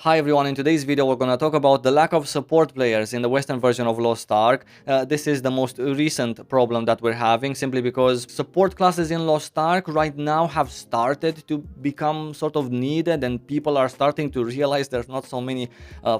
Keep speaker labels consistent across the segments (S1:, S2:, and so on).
S1: Hi everyone, in today's video we're going to talk about the lack of support players in the Western version of Lost Ark. This is the most recent problem that we're having simply because support classes in Lost Ark right now have started to become sort of needed, and people are starting to realize there's not so many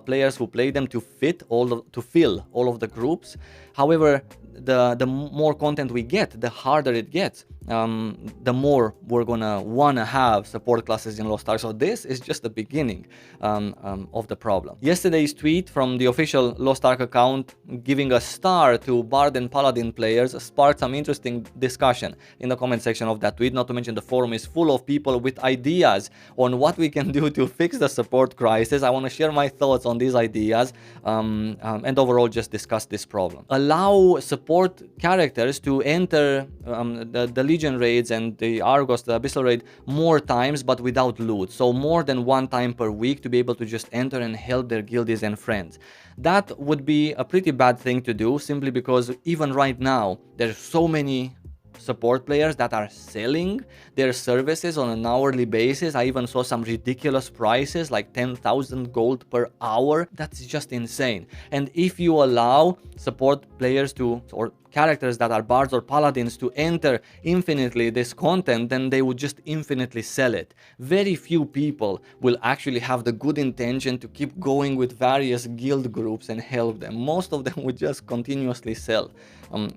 S1: players who play them to fill all of the groups. However, the more content we get, the harder it gets. The more we're gonna wanna have support classes in Lost Ark. So this is just the beginning of the problem. Yesterday's tweet from the official Lost Ark account giving a star to Bard and Paladin players sparked some interesting discussion in the comment section of that tweet. Not to mention the forum is full of people with ideas on what we can do to fix the support crisis. I want to share my thoughts on these ideas and overall just discuss this problem. Allow support characters to enter the Legion raids and the Argos, the Abyssal raid, more times but without loot. So more than one time per week to be able to just enter and help their guildies and friends. That would be a pretty bad thing to do, simply because even right now there's so many support players that are selling their services on an hourly basis. I even saw some ridiculous prices like 10,000 gold per hour. That's just insane. And if you allow support players to, or characters that are bards or paladins, to enter infinitely this content, then they would just infinitely sell it. Very few people will actually have the good intention to keep going with various guild groups and help them. Most of them would just continuously sell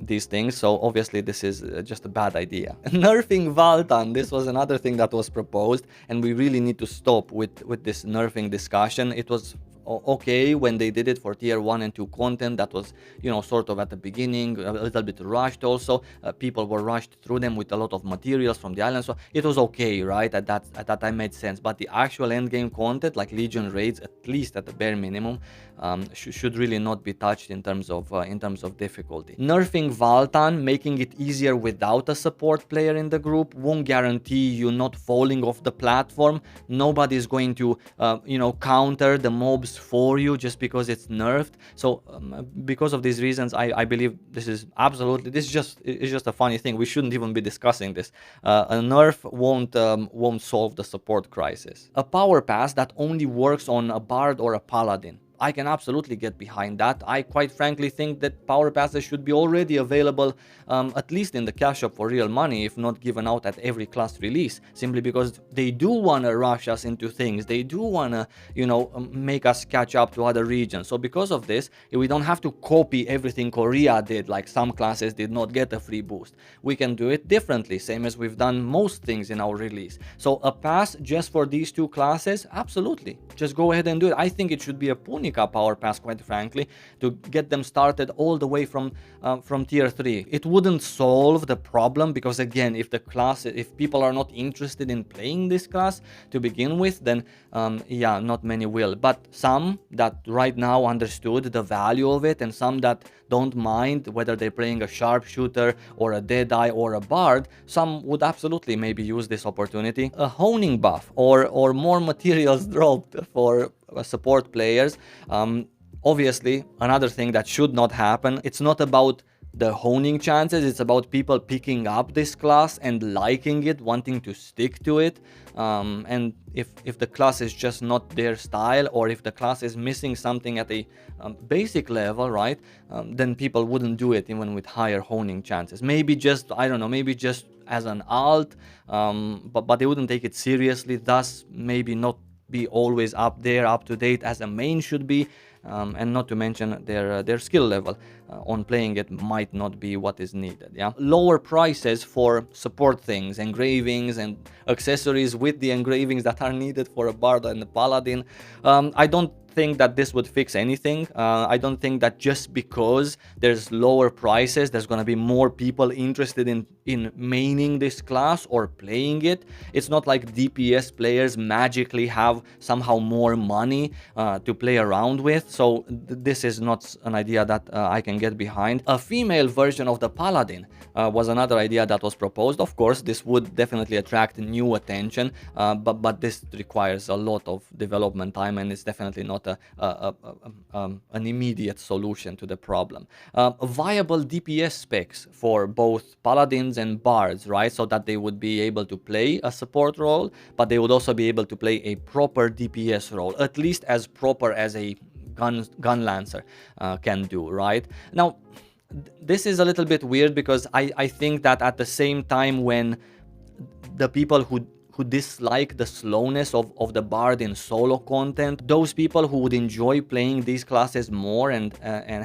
S1: these things. So obviously this is just a bad idea. Nerfing Valtan, this was another thing that was proposed, and we really need to stop with this nerfing discussion. It was okay when they did it for tier 1 and 2 content. That was, sort of at the beginning, a little bit rushed also. People were rushed through them with a lot of materials from the island, so it was okay, right? At that time made sense. But the actual end game content, like Legion raids, at least at the bare minimum, should really not be touched in terms of difficulty. Nerfing Valtan, making it easier without a support player in the group, won't guarantee you not falling off the platform. Nobody's going to counter the mobs for you just because it's nerfed. So because of these reasons, I believe this is just a funny thing. We shouldn't even be discussing this. A nerf won't solve the support crisis. A power pass that only works on a bard or a paladin, I can absolutely get behind that. I quite frankly think that power passes should be already available, at least in the cash shop for real money, if not given out at every class release, simply because they do want to rush us into things. They do want to, make us catch up to other regions. So because of this, we don't have to copy everything Korea did, like some classes did not get a free boost. We can do it differently, same as we've done most things in our release. So a pass just for these two classes, absolutely. Just go ahead and do it. I think it should be a Punica power pass, quite frankly, to get them started all the way from tier 3. It wouldn't solve the problem, because again, if people are not interested in playing this class to begin with, then yeah, not many will. But some that right now understood the value of it, and some that don't mind whether they're playing a sharpshooter or a deadeye or a bard, some would absolutely maybe use this opportunity. A honing buff or more materials dropped for support players. Obviously, another thing that should not happen. It's not about the honing chances, it's about people picking up this class and liking it, wanting to stick to it. And if the class is just not their style, or if the class is missing something at a basic level, right, then people wouldn't do it even with higher honing chances. Maybe just, I don't know, maybe just as an alt, but they wouldn't take it seriously, thus maybe not be always up to date as a main should be. And not to mention their skill level on playing it might not be what is needed. Yeah, lower prices for support things, engravings and accessories with the engravings that are needed for a bard and a paladin. I don't think that this would fix anything. I don't think that just because there's lower prices, there's gonna be more people interested in maining this class or playing it. It's not like DPS players magically have somehow more money to play around with. So this is not an idea that I can get behind. A female version of the paladin was another idea that was proposed. Of course, this would definitely attract new attention, but this requires a lot of development time, and it's definitely not an immediate solution to the problem. Viable DPS specs for both paladins and bards, right? So that they would be able to play a support role, but they would also be able to play a proper DPS role, at least as proper as a gun lancer can do, right? Now, this is a little bit weird because I think that at the same time, when the people who dislike the slowness of the bard in solo content, those people who would enjoy playing these classes more and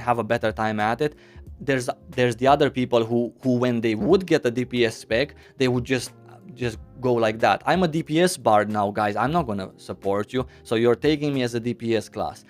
S1: have a better time at it, there's the other people who when they would get a DPS spec, they would just go like that. I'm a DPS bard now, guys. I'm not gonna support you, so you're taking me as a DPS class.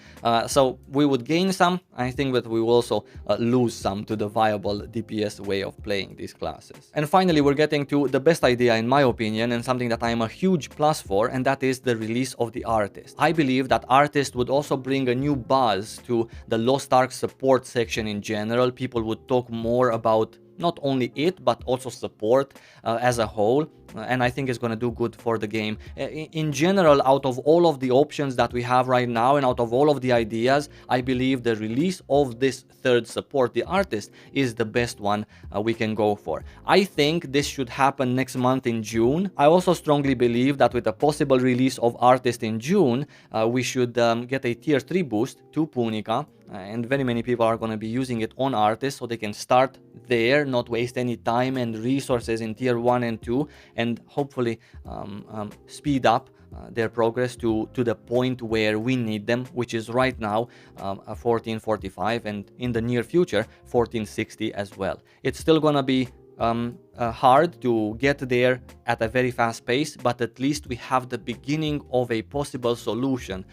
S1: So we would gain some. I think that we will also lose some to the viable DPS way of playing these classes. And finally, we're getting to the best idea in my opinion, and something that I'm a huge plus for, and that is the release of the artist. I believe that artist would also bring a new buzz to the Lost Ark support section in general. People would talk more about not only it, but also support as a whole, and I think it's going to do good for the game. In general, out of all of the options that we have right now and out of all of the ideas, I believe the release of this third support, the artist, is the best one we can go for. I think this should happen next month in June. I also strongly believe that with a possible release of artist in June, we should get a tier 3 boost to Punica, and very many people are going to be using it on artists, so they can start there, not waste any time and resources in tier 1 and 2, and hopefully speed up their progress to the point where we need them, which is right now 1445, and in the near future 1460 as well. It's still gonna be hard to get there at a very fast pace, but at least we have the beginning of a possible solution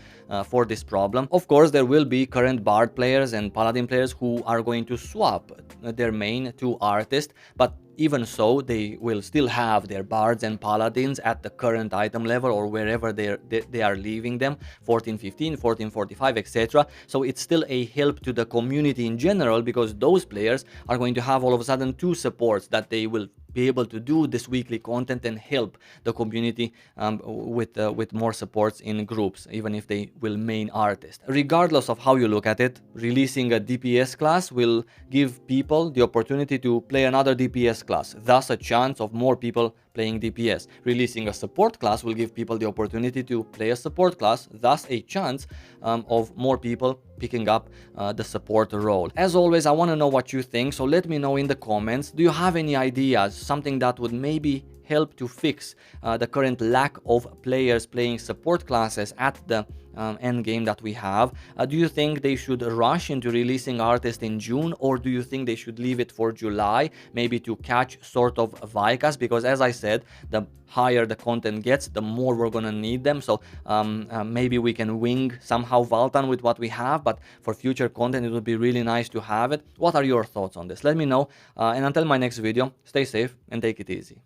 S1: for this problem. Of course, there will be current bard players and paladin players who are going to swap their main to artist, but even so, they will still have their bards and paladins at the current item level or wherever they are leaving them, 1415, 1445, etc. So it's still a help to the community in general, because those players are going to have all of a sudden two supports that they will be able to do this weekly content and help the community with more supports in groups, even if they will main artist. Regardless of how you look at it, releasing a DPS class will give people the opportunity to play another DPS class, thus a chance of more people playing DPS. Releasing a support class will give people the opportunity to play a support class, thus a chance of more people picking up the support role. As always, I want to know what you think, so let me know in the comments. Do you have any ideas, something that would maybe help to fix the current lack of players playing support classes at the end game that we have? Do you think they should rush into releasing artist in June, or do you think they should leave it for July, maybe to catch sort of Vicas? Because as I said, the higher the content gets, the more we're gonna need them. So maybe we can wing somehow Valtan with what we have, but for future content it would be really nice to have it. What are your thoughts on this? Let me know, and until my next video, stay safe and take it easy.